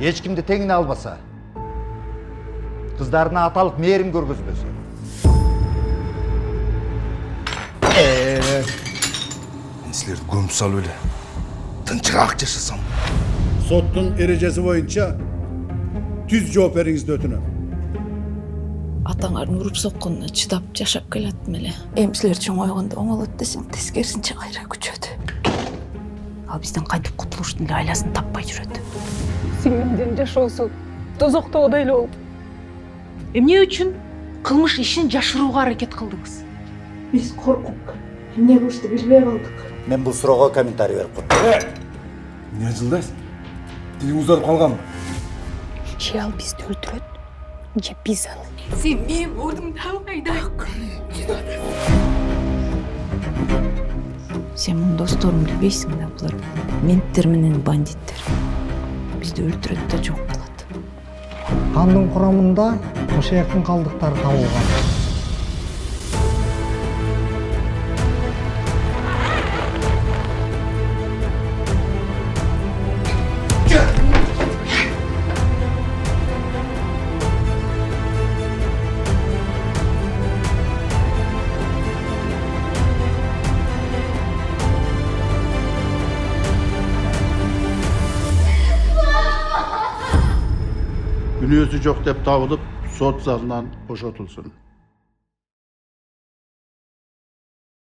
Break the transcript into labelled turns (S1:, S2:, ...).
S1: ешкімді теңіне албаса, қыздарына аталық мейірім көргізбесе.
S2: Мен сілерді көміп салып еле, тынчырақ жашасам.
S3: Соттун эрежеси боюнча түз жооп бериңизди өтүнөм.
S4: Атаңардын уруп сокконуна чыдап жашап келаттым эле. Эмчилер чоңойгондо оңолот десең, тескерисинче кайра күчөт. Ал бизден кайтып кутулуштун эле айласын таппай жүрөт.
S5: Сиңдин жашоосу тозоктогудай эле болду.
S6: Эмне үчүн кылмыш ишин жашырууга аракет кылдыңыз?
S5: Биз коркуп, эмне кылышты билбей калдык.
S1: Мен бұл сұрауға комментарий беріп қойдым.
S2: Не жылдайсың? Дилиң ұзарып қалған ба?
S5: Же ал бизди өлтүрөт, же биз аны.
S6: Сен менин ордумда кайда?
S4: Сен мунун досторун билбейсиң да, булар менттер менен бандиттер. Бизди өлтүрөт да жок кылат.
S7: Кандын курамында ошаяктын калдыктары табылган.
S3: Күнөөсү жок деп табылып, сот залынан бошотулсун.